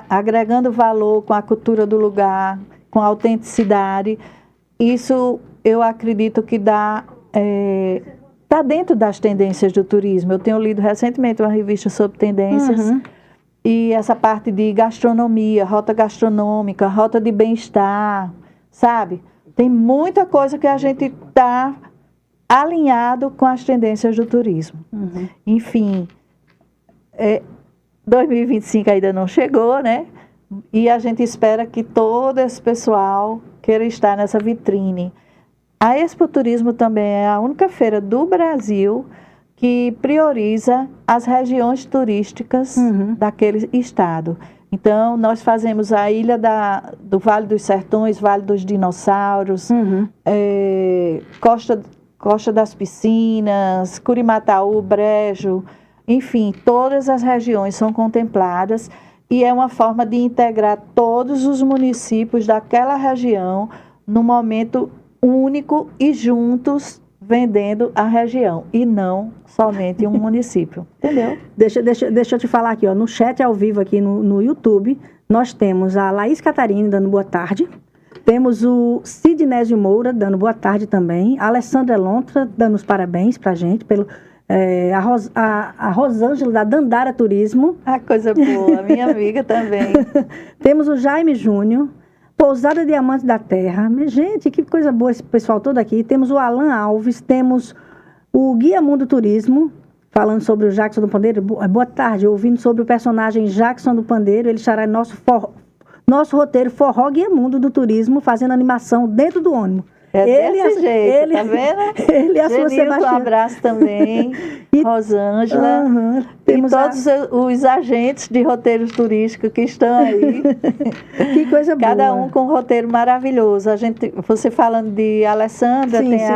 agregando valor com a cultura do lugar, com a autenticidade, isso eu acredito que está dentro das tendências do turismo. Eu tenho lido recentemente uma revista sobre tendências, e essa parte de gastronomia, rota gastronômica, rota de bem-estar, sabe? Tem muita coisa que a gente está alinhado com as tendências do turismo. Enfim, 2025 ainda não chegou, né? E a gente espera que todo esse pessoal queira estar nessa vitrine. A Expo Turismo também é a única feira do Brasil que prioriza as regiões turísticas daquele estado. Então, nós fazemos a ilha do Vale dos Sertões, Vale dos Dinossauros, Costa das Piscinas, Curimataú, Brejo, enfim, todas as regiões são contempladas, e é uma forma de integrar todos os municípios daquela região num momento único e juntos vendendo a região, e não somente um município, entendeu? Deixa eu te falar aqui, ó, no chat ao vivo aqui no YouTube, nós temos a Laís Catarine dando boa tarde, temos o Sidnésio Moura dando boa tarde também, a Alessandra Lontra dando os parabéns pra gente, a Rosângela da Dandara Turismo. Ah, coisa boa, minha amiga também. Temos o Jaime Júnior, Pousada Diamante da Terra. Gente, que coisa boa esse pessoal todo aqui. Temos o Alan Alves, temos o Guia Mundo Turismo, falando sobre o Jackson do Pandeiro. Boa tarde, ouvindo sobre o personagem Jackson do Pandeiro, ele estará em nosso roteiro Forró Guia Mundo do Turismo, fazendo animação dentro do ônibus. Desse jeito, tá vendo? Ele e a sua Sebastiana. Um abraço também, Rosângela, e todos os agentes de roteiros turísticos que estão aí. Que coisa boa. Cada um com um roteiro maravilhoso. Você falando de Alessandra, sim, tem sim.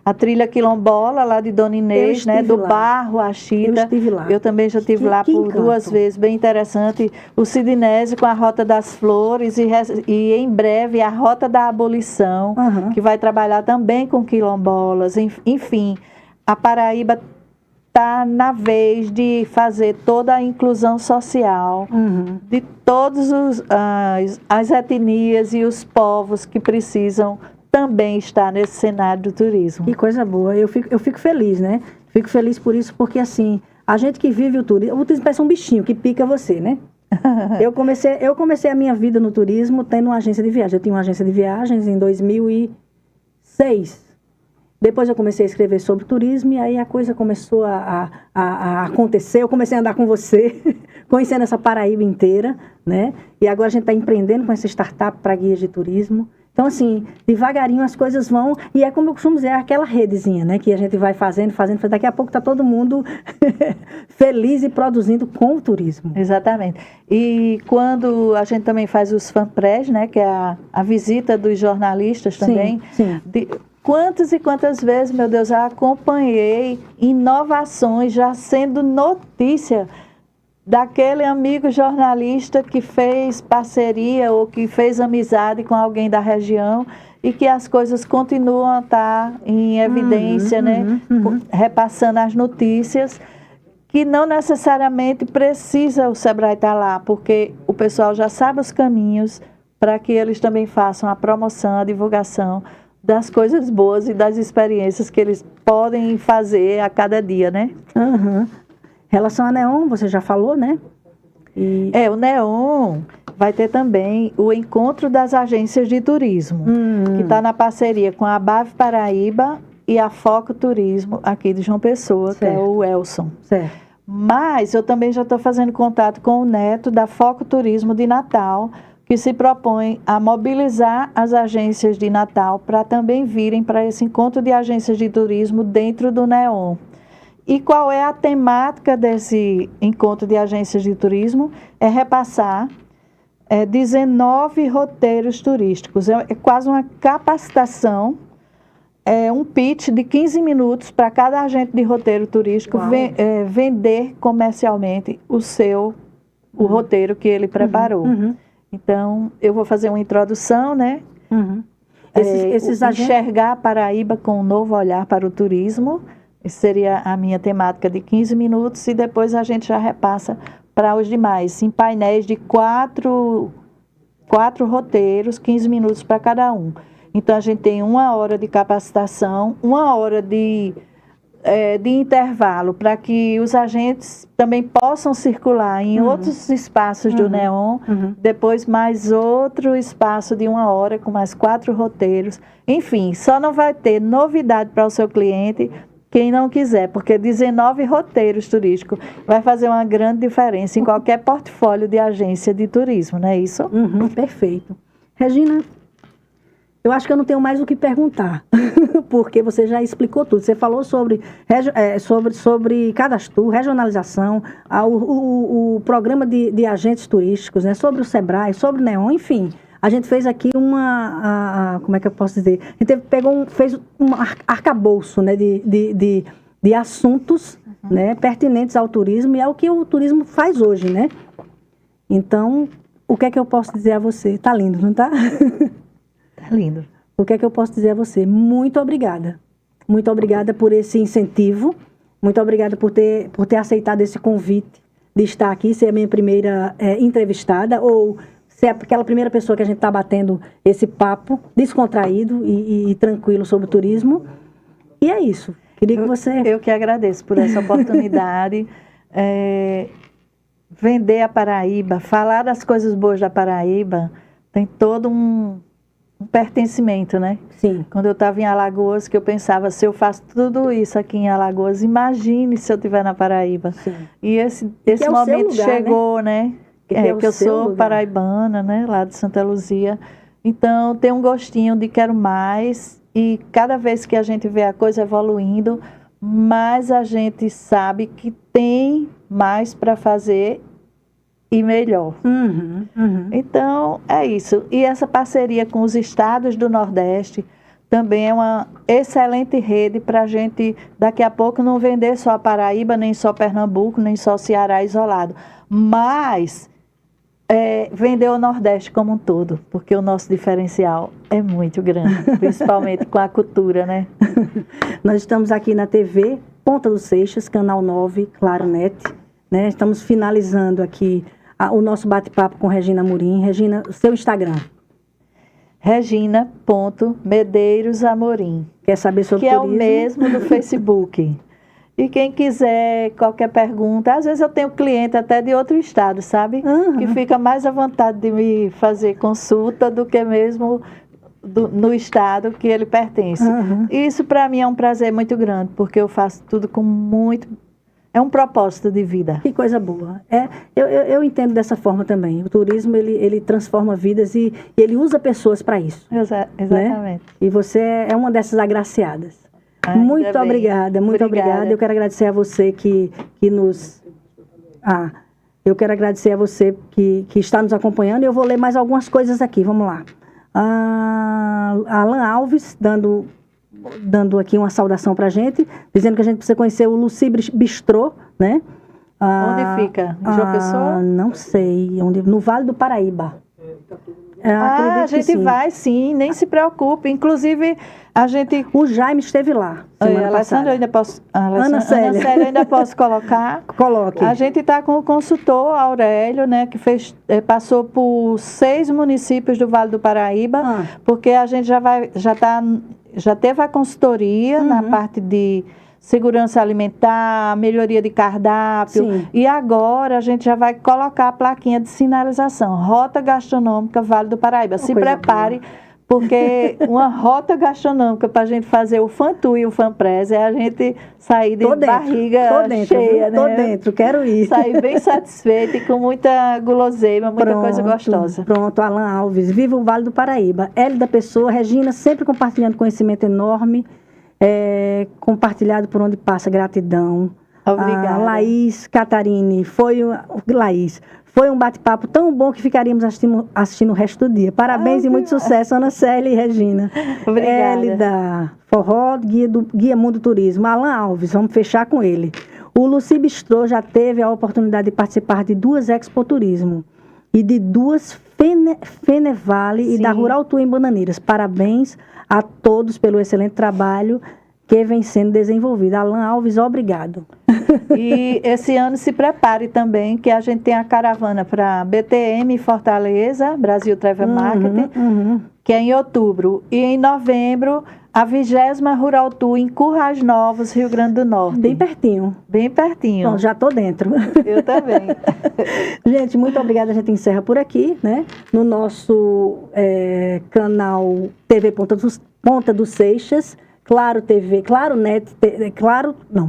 a trilha quilombola lá de Dona Inês, né? Do Barro à Chita. Eu estive lá. Eu também já estive lá por 2 vezes, bem interessante. O Sidnésio com a Rota das Flores e em breve a Rota da Abolição, que vai trabalhar também com quilombolas. Enfim, a Paraíba está na vez de fazer toda a inclusão social de todas as etnias e os povos que precisam também estar nesse cenário do turismo. Que coisa boa. Eu fico feliz, né? Fico feliz por isso, porque assim, a gente que vive o turismo parece um bichinho que pica você, né? Eu comecei a minha vida no turismo tendo uma agência de viagem. Eu tinha uma agência de viagens em 2006. Depois eu comecei a escrever sobre turismo e aí a coisa começou a acontecer. Eu comecei a andar com você, conhecendo essa Paraíba inteira, né? E agora a gente está empreendendo com essa startup para guias de turismo. Então, assim, devagarinho as coisas vão, e é como eu costumo dizer, é aquela redezinha, né? Que a gente vai fazendo, daqui a pouco está todo mundo feliz e produzindo com o turismo. Exatamente. E quando a gente também faz os fanprés, né? Que é a visita dos jornalistas também. Sim. Quantas e quantas vezes, meu Deus, eu acompanhei inovações já sendo notícia daquele amigo jornalista que fez parceria ou que fez amizade com alguém da região e que as coisas continuam a estar em evidência, né? Repassando as notícias, que não necessariamente precisa o Sebrae estar lá, porque o pessoal já sabe os caminhos para que eles também façam a promoção, a divulgação das coisas boas e das experiências que eles podem fazer a cada dia, né? Em relação à Neon, você já falou, né? O Neon vai ter também o Encontro das Agências de Turismo, que está na parceria com a Bave Paraíba e a Foco Turismo aqui de João Pessoa, certo, que é o Elson. Certo. Mas eu também já estou fazendo contato com o Neto da Foco Turismo de Natal, que se propõe a mobilizar as agências de Natal para também virem para esse encontro de agências de turismo dentro do Neon. E qual é a temática desse encontro de agências de turismo? É repassar 19 roteiros turísticos. É quase uma capacitação, um pitch de 15 minutos para cada agente de roteiro turístico vender comercialmente o roteiro que ele preparou. Então, eu vou fazer uma introdução, né? Enxergar a Paraíba com um novo olhar para o turismo. Essa seria a minha temática de 15 minutos e depois a gente já repassa para os demais, em painéis de 4 roteiros, 15 minutos para cada um. Então, a gente tem 1 hora de capacitação, 1 hora de intervalo para que os agentes também possam circular em outros espaços do Neon, depois mais outro espaço de 1 hora com mais 4 roteiros. Enfim, só não vai ter novidade para o seu cliente quem não quiser, porque 19 roteiros turísticos vai fazer uma grande diferença em qualquer portfólio de agência de turismo, não é isso? Perfeito. Regina, eu acho que eu não tenho mais o que perguntar, porque você já explicou tudo. Você falou sobre cadastro, regionalização, o programa de agentes turísticos, né, sobre o Sebrae, sobre o Neon, enfim. A gente fez aqui como é que eu posso dizer? A gente fez um arcabouço, né, de assuntos, né, pertinentes ao turismo e ao que o turismo faz hoje, né? Então, o que é que eu posso dizer a você? Tá lindo, não tá? Tá lindo. O que é que eu posso dizer a você? Muito obrigada. Muito obrigada por esse incentivo. Muito obrigada por ter aceitado esse convite de estar aqui, ser a minha primeira entrevistada, ou ser aquela primeira pessoa que a gente está batendo esse papo descontraído e tranquilo sobre o turismo. E é isso. Queria que você... Eu que agradeço por essa oportunidade. Vender a Paraíba, falar das coisas boas da Paraíba, tem todo um pertencimento, né? Sim. Quando eu estava em Alagoas, que eu pensava, se eu faço tudo isso aqui em Alagoas, imagine se eu estiver na Paraíba. Sim. E esse é momento lugar, chegou, né? Que eu sou lugar. paraibana, né? Lá de Santa Luzia. Então, tem um gostinho de quero mais. E cada vez que a gente vê a coisa evoluindo, mais a gente sabe que tem mais para fazer e melhor. Então, é isso. E essa parceria com os estados do Nordeste também é uma excelente rede para a gente, daqui a pouco, não vender só a Paraíba, nem só Pernambuco, nem só Ceará isolado, mas vender o Nordeste como um todo, porque o nosso diferencial é muito grande, principalmente com a cultura, né? Nós estamos aqui na TV Ponta dos Seixas, Canal 9, Claro Net, né? Estamos finalizando aqui o nosso bate-papo com Regina Amorim. Regina, seu Instagram. Regina.medeirosamorim. Quer saber sobre turismo? turismo? Que é o mesmo do Facebook. E quem quiser qualquer pergunta, às vezes eu tenho cliente até de outro estado, sabe? Que fica mais à vontade de me fazer consulta do que mesmo no estado que ele pertence. Isso para mim é um prazer muito grande, porque eu faço tudo com muito... É um propósito de vida. Que coisa boa. Eu entendo dessa forma também. O turismo, ele transforma vidas e ele usa pessoas para isso. Exatamente. Né? E você é uma dessas agraciadas. Muito obrigada, muito obrigada. Eu quero agradecer a você que nos... eu quero agradecer a você que está nos acompanhando. Eu vou ler mais algumas coisas aqui, vamos lá. Alan Alves, dando aqui uma saudação pra gente, dizendo que a gente precisa conhecer o Lucy Bistrô, né? Onde fica? Em João Pessoa? Não sei, no Vale do Paraíba. A gente vai sim, nem se preocupe. Inclusive, a gente... O Jaime esteve lá semana passada. Ana Célia, eu ainda posso colocar? Coloque. A gente está com o consultor Aurélio, né, que passou por 6 municípios do Vale do Paraíba, porque a gente já teve a consultoria na parte de segurança alimentar, melhoria de cardápio. Sim. E agora a gente já vai colocar a plaquinha de sinalização. Rota Gastronômica Vale do Paraíba. Se prepare, porque uma rota gastronômica para a gente fazer o Fantu e o Fanpresa é a gente sair de barriga cheia, né? Tô dentro, quero ir. Sair bem satisfeita e com muita guloseima, muita coisa gostosa. Pronto, Alan Alves. Viva o Vale do Paraíba. Hélida Pessoa, Regina, sempre compartilhando conhecimento enorme. Compartilhado por onde passa, gratidão. Obrigada. Laís Catarine, foi um bate-papo tão bom que ficaríamos assistindo o resto do dia. Parabéns e muito sucesso, Ana Célia e Regina. Obrigada. Hélida Forró, Guia Mundo Turismo. Alan Alves, vamos fechar com ele. O Lucy Bistrô já teve a oportunidade de participar de 2 Expo Turismo e de 2 Fenevale e da Rural Tour em Bananeiras. Parabéns a todos pelo excelente trabalho que vem sendo desenvolvido. Alan Alves, obrigado. E esse ano se prepare também, que a gente tem a caravana para BTM Fortaleza, Brasil Travel Marketing, que é em outubro. E em novembro, a 20ª Rural Tour em Currais Novos, Rio Grande do Norte. Bem pertinho. Bem pertinho. Bom, já estou dentro. Eu também. Gente, muito obrigada. A gente encerra por aqui, né? No nosso canal TV Ponta dos Seixas, Claro TV, Claro Net,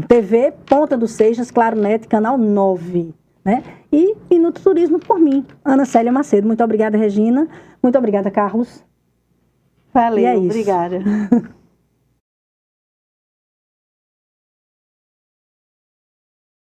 TV Ponta dos Seixas, Claro Net, canal 9, né? E Minuto Turismo por mim, Ana Célia Macedo. Muito obrigada, Regina. Muito obrigada, Carlos. Valeu, e é isso. Obrigada.